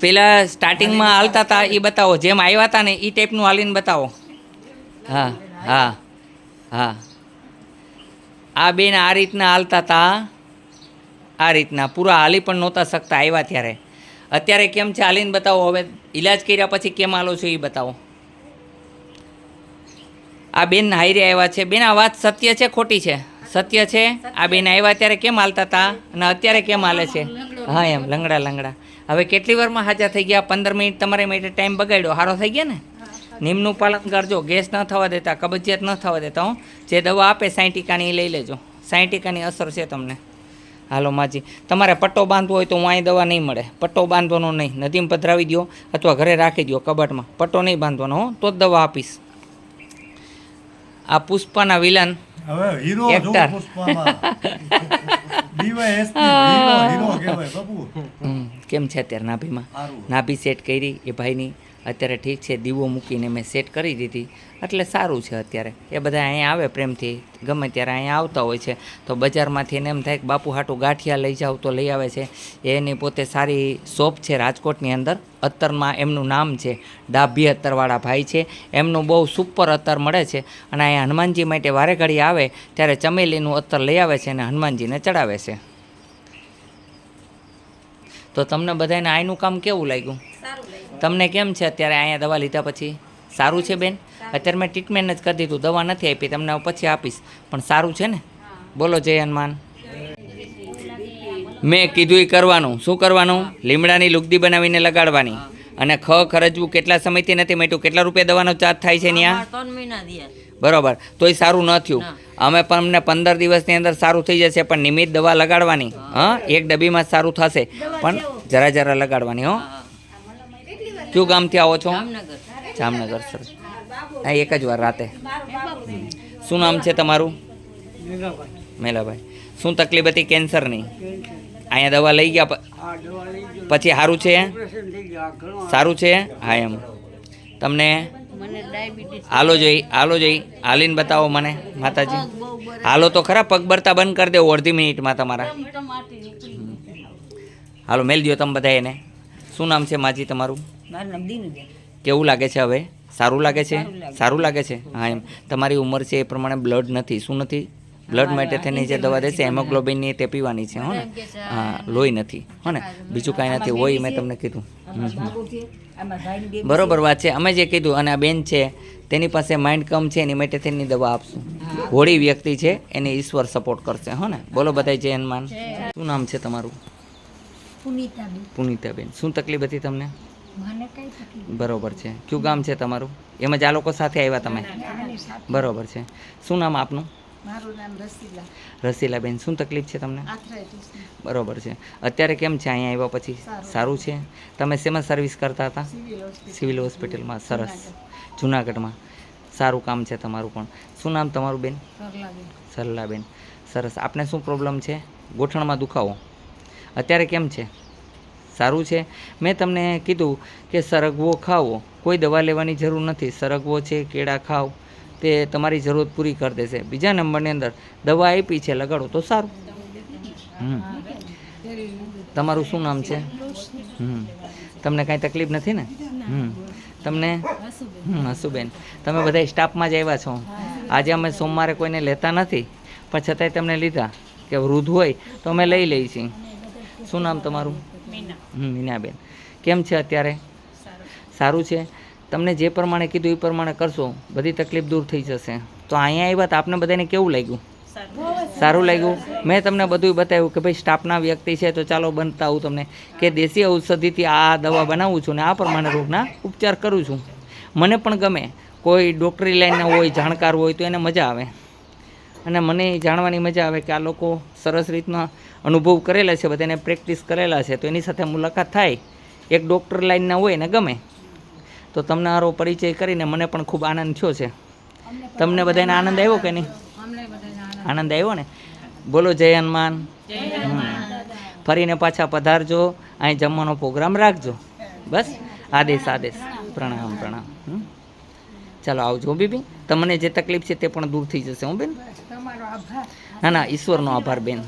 પેલા સ્ટાર્ટિંગમાં હાલતા હતા એ બતાવો, જેમ આવ્યા હતા ને એ ટાઈપનું હાલીને બતાવો. હા હા હા, આ બેન આ રીતના હાલતા હતા, આ રીતના પૂરા હાલી પણ નહોતા શકતા આવ્યા ત્યારે. અત્યારે કેમ છે હાલીને બતાવો. હવે ઈલાજ કર્યા પછી કેમ હાલો છો એ બતાવો. આ બેન હાઈરે આવ્યા છે. બેન આ વાત સત્ય છે ખોટી છે? સત્ય છે. આ બેન આવ્યા ત્યારે કેમ હાલતા હતા અને અત્યારે કેમ હાલે છે? હા એમ લંગડા લંગડા. હવે કેટલી વારમાં હાજર થઈ ગયા? 15 મિનિટ તમારે માટે ટાઈમ બગાડ્યો, સારો થઈ ગયા ને? નિયમનું પાલન કરજો, ગેસ ન થવા દેતા, કબજિયાત ન થવા દેતા. હું જે દવા આપે 60 ટીકાની એ લઈ લેજો. 60 ટીકાની અસર છે તમને. હાલો માજી, તમારે પટ્ટો બાંધવો હોય તો હું અહીં દવા નહીં મળે. પટ્ટો બાંધવાનો નહીં, નદીમાં પધરાવી દો અથવા ઘરે રાખી દો કબાટમાં. પટ્ટો નહીં બાંધવાનો હો, તો જ દવા આપીશ. આ પુષ્પાના વિલન એક્ટર. કેમ છે અત્યારે નાભીમાં? નાભી સેટ કરી એ ભાઈની અત્યારે ઠીક છે. દીવો મૂકીને મેં સેટ કરી દીધી એટલે સારું છે અત્યારે. એ બધા અહીંયા આવે પ્રેમથી, ગમે ત્યારે અહીંયા આવતા હોય છે. તો બજારમાંથી એને એમ થાય કે બાપુ હાટું ગાંઠિયા લઈ જાવ તો લઈ આવે છે. એની પોતે સારી શોપ છે રાજકોટની અંદર. અત્તરમાં એમનું નામ છે, ડાભી અત્તરવાળા ભાઈ છે. એમનું બહુ સુપર અત્તર મળે છે અને અહીંયા હનુમાનજી માટે વારે ઘડી આવે ત્યારે ચમેલીનું અત્તર લઈ આવે છે અને હનુમાનજીને ચડાવે છે. તો તમને બધાને આનું કામ કેવું લાગ્યું? તમને કેમ છે અત્યારે અહીંયા દવા લીધા પછી? સારું છે બેન? અત્યારે મેં ટ્રીટમેન્ટ જ કરી દીધું, દવા નથી આપી તમને, પછી આપીશ. પણ સારું છે ને? બોલો જય હનુમાન. મેં કીધું એ કરવાનું. શું કરવાનું? લીમડાની લુગદી બનાવીને લગાડવાની. અને ખરજવું કેટલા સમયથી નથી મટ્યું? કેટલા રૂપિયા દવાનો ચાર્જ થાય છે ત્યાં? 3 મહિના થયા. બરોબર. તોય સારું ન થયું. અમે પણ અમને 15 દિવસની અંદર સારું થઈ જશે, પણ નિયમિત દવા લગાડવાની. હા, એક ડબ્બીમાં સારું થશે, પણ જરા જરા લગાડવાની. હો. કયું ગામથી આવો છો? જામનગર. સર હા, એક જ વાર રાતે. શું નામ છે તમારું? મેલાભાઈ. શું તકલીફ હતી કેન્સરની? અહીંયા દવા લઈ ગયા પછી સારું છે? સારું છે. હા એમ. તમને હાલો જોઈ હાલીને બતાવો મને માતાજી. હાલો તો ખરા, પગ બરતા બંધ કરી દેવો અડધી મિનિટમાં તમારા. હાલો મેલ દો તમે બધા એને. શું નામ છે માજી તમારું? કેવું લાગે છે હવે? સારું લાગે છે? સારું લાગે છે. હા એમ. તમારી ઉંમર છે એ પ્રમાણે બ્લડ નથી. શું નથી? બ્લડ માટે થઈને જે દવા દેશે હેમોગ્લોબિનની તે પીવાની છે. હો ને? હા, લોહી નથી. હો ને? બીજું કાંઈ નથી. હોય મેં તમને કીધું. બરોબર વાત છે. અમે જે કીધું. અને આ બેન છે તેની પાસે માઇન્ડ કમ છે, એની માટે તેની દવા આપશું. હોળી વ્યક્તિ છે, એને ઈશ્વર સપોર્ટ કરશે. હો ને? બોલો બધા જય હનુમાન. શું નામ છે તમારું? પુનિતાબેન. શું તકલીફ હતી તમને? બરોબર છે. કયું ગામ છે તમારું? એમ જ આ લોકો સાથે આવ્યા તમે? બરોબર છે. શું નામ આપનું? રસીલાબેન. શું તકલીફ છે તમને? બરોબર છે. અત્યારે કેમ છે અહીંયા આવ્યા પછી? સારું છે. તમે શેમાં સર્વિસ કરતા હતા? સિવિલ હોસ્પિટલમાં. સરસ. જુનાગઢમાં. સારું કામ છે તમારું પણ. શું નામ તમારું બેન? સરલાબેન. સરસ. આપને શું પ્રોબ્લેમ છે? ગોઠણમાં દુખાવો. અત્યારે કેમ છે? સારું છે. મેં તમને કીધું કે સરગવો ખાવો, કોઈ દવા લેવાની જરૂર નથી. સરગવો છે, કેળા ખાવ, તે તમારી જરૂરત પૂરી કરી દેશે. બીજા નંબરની અંદર દવા આપી છે, લગાડો તો સારું. તમારું શું નામ છે? તમને કાંઈ તકલીફ નથી ને? તમને? હસુબેન. તમે બધા સ્ટાફમાં જ આવ્યા છો. આજે અમે સોમવારે કોઈને લેતા નથી, પણ છતાંય તમને લીધા કે વૃદ્ધ હોય તો અમે લઈ લઈએ છીએ. શું નામ તમારું? મીનાબેન. કેમ છે અત્યારે? સારું છે. તમને જે પ્રમાણે કીધું એ પ્રમાણે કરશો, બધી તકલીફ દૂર થઈ જશે. તો અહીંયા આવ્યા તો આપને બધાને કેવું લાગ્યું? સારું લાગ્યું. મેં તમને બધું બતાવ્યું કે ભાઈ સ્ટાફના વ્યક્તિ છે તો ચાલો બતાવું તમને કે દેશી ઔષધિથી આ દવા બનાવું છું ને આ પ્રમાણે રોગના ઉપચાર કરું છું. મને પણ ગમે. કોઈ ડૉક્ટરી લાઈનના હોય, જાણકાર હોય તો એને મજા આવે. અને મને જાણવાની મજા આવે કે આ લોકો સરસ રીતના અનુભવ કરેલા છે, બધાને પ્રેક્ટિસ કરેલા છે, તો એની સાથે મુલાકાત થાય. એક ડૉક્ટર લાઈનના હોય ને ગમે. તો તમને આરો પરિચય કરીને મને પણ ખૂબ આનંદ થયો છે. તમને બધાને આનંદ આવ્યો કે નહીં? આનંદ આવ્યો ને? બોલો જય હનુમાન. ફરીને પાછા પધારજો. અહીં જમવાનો પ્રોગ્રામ રાખજો. બસ આદેશ. પ્રણામ. ચાલો આવજો બેબી. તમને જે તકલીફ છે તે પણ દૂર થઈ જશે. હું બેન? ના ઈશ્વરનો આભાર બેન.